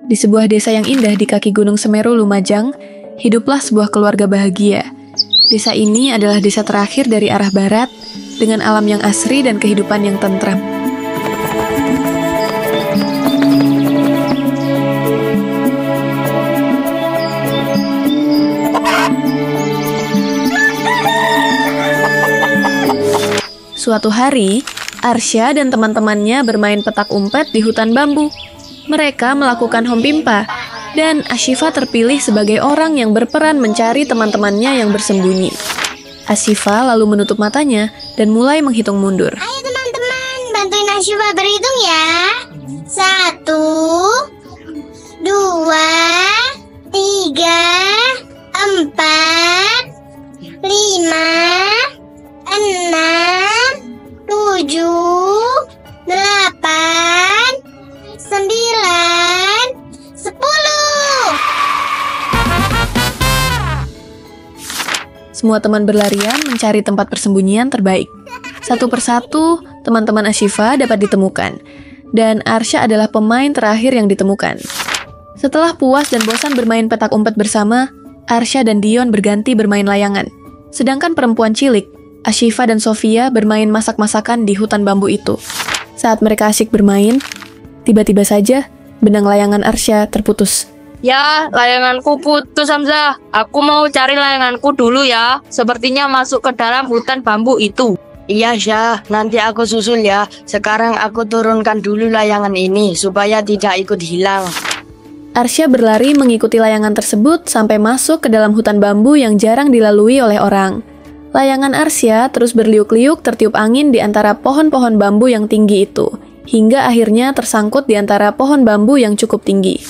Di sebuah desa yang indah di kaki Gunung Semeru, Lumajang, hiduplah sebuah keluarga bahagia. Desa ini adalah desa terakhir dari arah barat, dengan alam yang asri dan kehidupan yang tentram. Suatu hari, Arsya dan teman-temannya bermain petak umpet di hutan bambu. Mereka melakukan hompimpa, dan Ashifa terpilih sebagai orang yang berperan mencari teman-temannya yang bersembunyi. Ashifa lalu menutup matanya dan mulai menghitung mundur. Ayo teman-teman, bantuin Ashifa berhitung ya. 1, 2, 3, 4, 5, 6, 7, 8, 9, 10. Semua teman berlarian mencari tempat persembunyian terbaik. Satu persatu, teman-teman Ashifa dapat ditemukan. Dan Arsya adalah pemain terakhir yang ditemukan. Setelah puas dan bosan bermain petak umpet bersama, Arsya dan Dion berganti bermain layangan. Sedangkan perempuan cilik, Ashifa dan Sofia bermain masak-masakan di hutan bambu itu. Saat mereka asyik bermain, tiba-tiba saja benang layangan Arsya terputus. Ya, layanganku putus, Hamzah. Aku mau cari layanganku dulu ya. Sepertinya masuk ke dalam hutan bambu itu. Iya, Syah. Nanti aku susul ya. Sekarang aku turunkan dulu layangan ini supaya tidak ikut hilang. Arsya berlari mengikuti layangan tersebut sampai masuk ke dalam hutan bambu yang jarang dilalui oleh orang. Layangan Arsya terus berliuk-liuk tertiup angin di antara pohon-pohon bambu yang tinggi itu, hingga akhirnya tersangkut di antara pohon bambu yang cukup tinggi.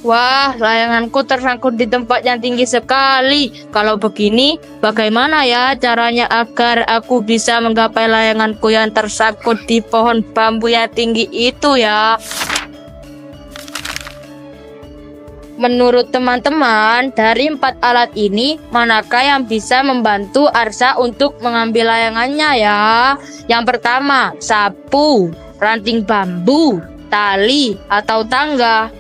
Wah, layanganku tersangkut di tempat yang tinggi sekali. Kalau begini, bagaimana ya caranya agar aku bisa menggapai layanganku yang tersangkut di pohon bambu yang tinggi itu ya? Menurut teman-teman, dari 4 alat ini, manakah yang bisa membantu Arsya untuk mengambil layangannya ya? Yang pertama, sapu, ranting bambu, tali, atau tangga.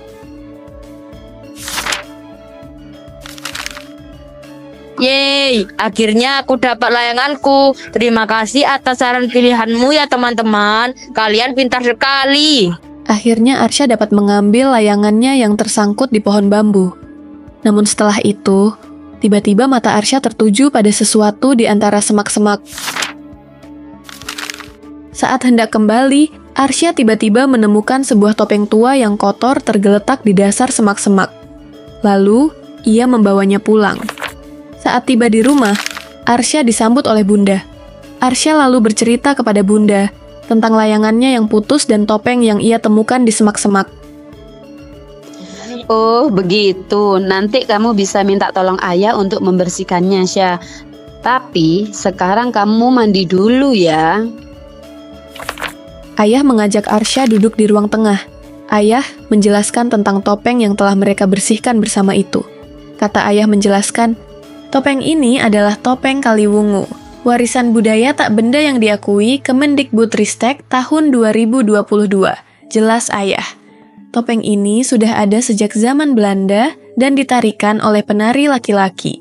Yeay, akhirnya aku dapat layanganku. Terima kasih atas saran pilihanmu ya teman-teman. Kalian pintar sekali. Akhirnya Arsya dapat mengambil layangannya yang tersangkut di pohon bambu. Namun setelah itu, tiba-tiba mata Arsya tertuju pada sesuatu di antara semak-semak. Saat hendak kembali, Arsya tiba-tiba menemukan sebuah topeng tua yang kotor tergeletak di dasar semak-semak. Lalu, ia membawanya pulang. Saat tiba di rumah, Arsya disambut oleh Bunda. Arsya lalu bercerita kepada Bunda tentang layangannya yang putus dan topeng yang ia temukan di semak-semak. Oh, begitu. Nanti kamu bisa minta tolong ayah untuk membersihkannya, Syah. Tapi sekarang kamu mandi dulu ya. Ayah mengajak Arsya duduk di ruang tengah. Ayah menjelaskan tentang topeng yang telah mereka bersihkan bersama itu. Kata ayah menjelaskan, topeng ini adalah topeng Kaliwungu, warisan budaya tak benda yang diakui Kemendikbudristek tahun 2022. Jelas ayah. Topeng ini sudah ada sejak zaman Belanda dan ditarikan oleh penari laki-laki.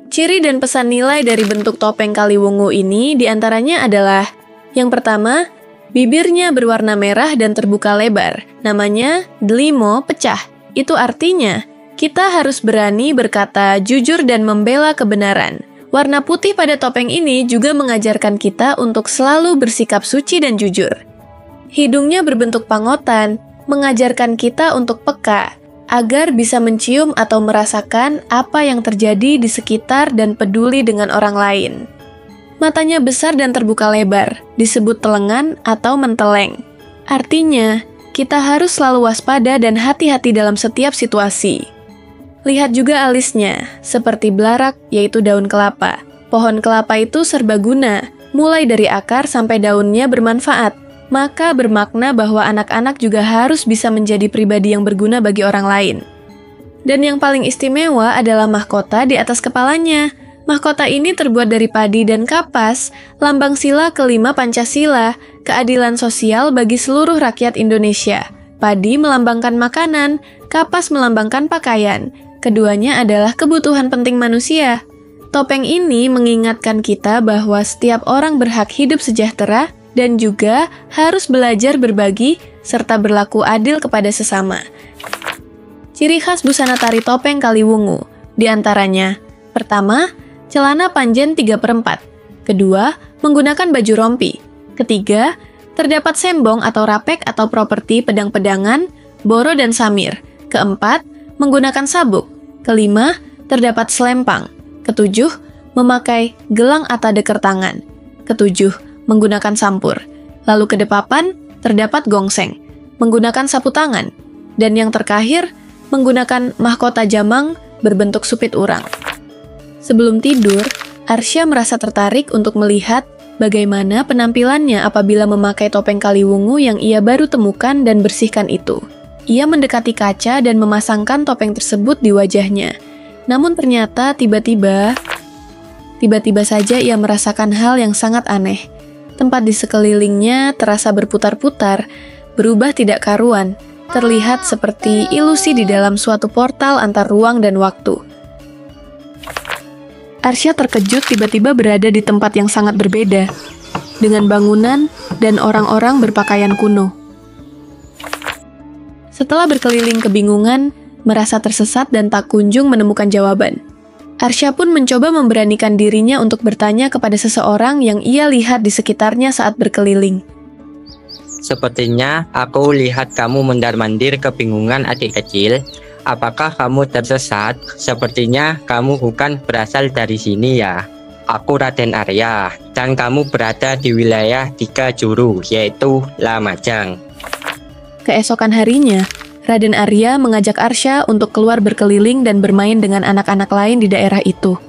Ciri dan pesan nilai dari bentuk topeng Kaliwungu ini diantaranya adalah: yang pertama, bibirnya berwarna merah dan terbuka lebar. Namanya Delimo pecah. Itu artinya kita harus berani berkata jujur dan membela kebenaran. Warna putih pada topeng ini juga mengajarkan kita untuk selalu bersikap suci dan jujur. Hidungnya berbentuk pangotan, mengajarkan kita untuk peka, agar bisa mencium atau merasakan apa yang terjadi di sekitar dan peduli dengan orang lain. Matanya besar dan terbuka lebar, disebut telengan atau menteleng. Artinya, kita harus selalu waspada dan hati-hati dalam setiap situasi. Lihat juga alisnya, seperti belarak, yaitu daun kelapa. Pohon kelapa itu serbaguna, mulai dari akar sampai daunnya bermanfaat. Maka bermakna bahwa anak-anak juga harus bisa menjadi pribadi yang berguna bagi orang lain. Dan yang paling istimewa adalah mahkota di atas kepalanya. Mahkota ini terbuat dari padi dan kapas, lambang sila kelima Pancasila, keadilan sosial bagi seluruh rakyat Indonesia. Padi melambangkan makanan, kapas melambangkan pakaian. Keduanya adalah kebutuhan penting manusia. Topeng ini mengingatkan kita bahwa setiap orang berhak hidup sejahtera dan juga harus belajar berbagi serta berlaku adil kepada sesama. Ciri khas busana tari topeng Kaliwungu, di antaranya: pertama, celana panjang 3/4. Kedua, menggunakan baju rompi. Ketiga, terdapat sembong atau rapek atau properti pedang-pedangan, boro dan samir. Keempat, menggunakan sabuk. Kelima, terdapat selempang. Ketujuh, memakai gelang atau deker tangan. Ketujuh, menggunakan sampur. Lalu kedepapan, terdapat gongseng, menggunakan sapu tangan. Dan yang terakhir, menggunakan mahkota jamang berbentuk supit urang. Sebelum tidur, Arsya merasa tertarik untuk melihat bagaimana penampilannya apabila memakai topeng Kaliwungu yang ia baru temukan dan bersihkan itu. Ia mendekati kaca dan memasangkan topeng tersebut di wajahnya. Namun ternyata tiba-tiba saja ia merasakan hal yang sangat aneh. Tempat di sekelilingnya terasa berputar-putar, berubah tidak karuan, terlihat seperti ilusi di dalam suatu portal antar ruang dan waktu. Arsya terkejut tiba-tiba berada di tempat yang sangat berbeda, dengan bangunan dan orang-orang berpakaian kuno. Setelah berkeliling kebingungan, merasa tersesat dan tak kunjung menemukan jawaban, Arsya pun mencoba memberanikan dirinya untuk bertanya kepada seseorang yang ia lihat di sekitarnya saat berkeliling. Sepertinya aku lihat kamu mondar-mandir kebingungan adik kecil. Apakah kamu tersesat? Sepertinya kamu bukan berasal dari sini ya. Aku Raden Arya, dan kamu berada di wilayah 3 juru, yaitu Lamajang. Keesokan harinya, Raden Arya mengajak Arsya untuk keluar berkeliling dan bermain dengan anak-anak lain di daerah itu.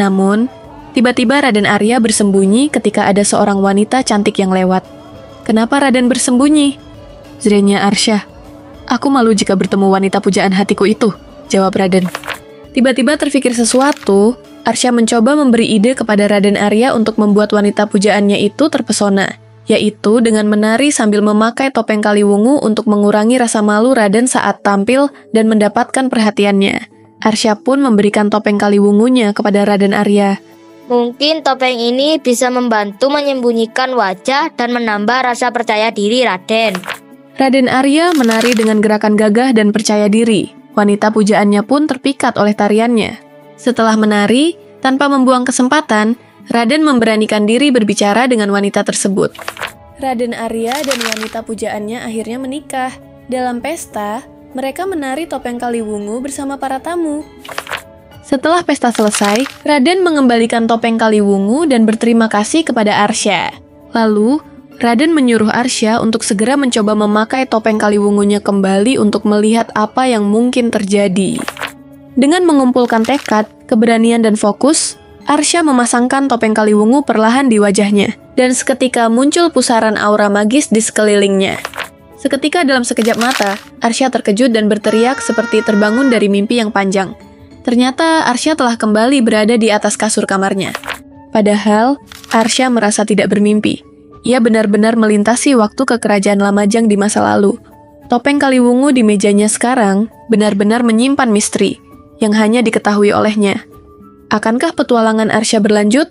Namun, tiba-tiba Raden Arya bersembunyi ketika ada seorang wanita cantik yang lewat. "Kenapa Raden bersembunyi?" Zrenya Arsya. "Aku malu jika bertemu wanita pujaan hatiku itu," jawab Raden. Tiba-tiba terfikir sesuatu, Arsya mencoba memberi ide kepada Raden Arya untuk membuat wanita pujaannya itu terpesona, yaitu dengan menari sambil memakai topeng Kaliwungu untuk mengurangi rasa malu Raden saat tampil dan mendapatkan perhatiannya. Arsya pun memberikan topeng Kaliwungunya kepada Raden Arya. Mungkin topeng ini bisa membantu menyembunyikan wajah dan menambah rasa percaya diri Raden. Raden Arya menari dengan gerakan gagah dan percaya diri. Wanita pujaannya pun terpikat oleh tariannya. Setelah menari, tanpa membuang kesempatan, Raden memberanikan diri berbicara dengan wanita tersebut. Raden Arya dan wanita pujaannya akhirnya menikah. Dalam pesta, mereka menari topeng Kaliwungu bersama para tamu. Setelah pesta selesai, Raden mengembalikan topeng Kaliwungu dan berterima kasih kepada Arsya. Lalu, Raden menyuruh Arsya untuk segera mencoba memakai topeng Kaliwungunya kembali untuk melihat apa yang mungkin terjadi. Dengan mengumpulkan tekad, keberanian dan fokus, Arsya memasangkan topeng Kaliwungu perlahan di wajahnya, dan seketika muncul pusaran aura magis di sekelilingnya. Seketika dalam sekejap mata, Arsya terkejut dan berteriak seperti terbangun dari mimpi yang panjang. Ternyata Arsya telah kembali berada di atas kasur kamarnya. Padahal, Arsya merasa tidak bermimpi. Ia benar-benar melintasi waktu ke kerajaan Lamajang di masa lalu. Topeng Kaliwungu di mejanya sekarang benar-benar menyimpan misteri yang hanya diketahui olehnya. Akankah petualangan Arsya berlanjut?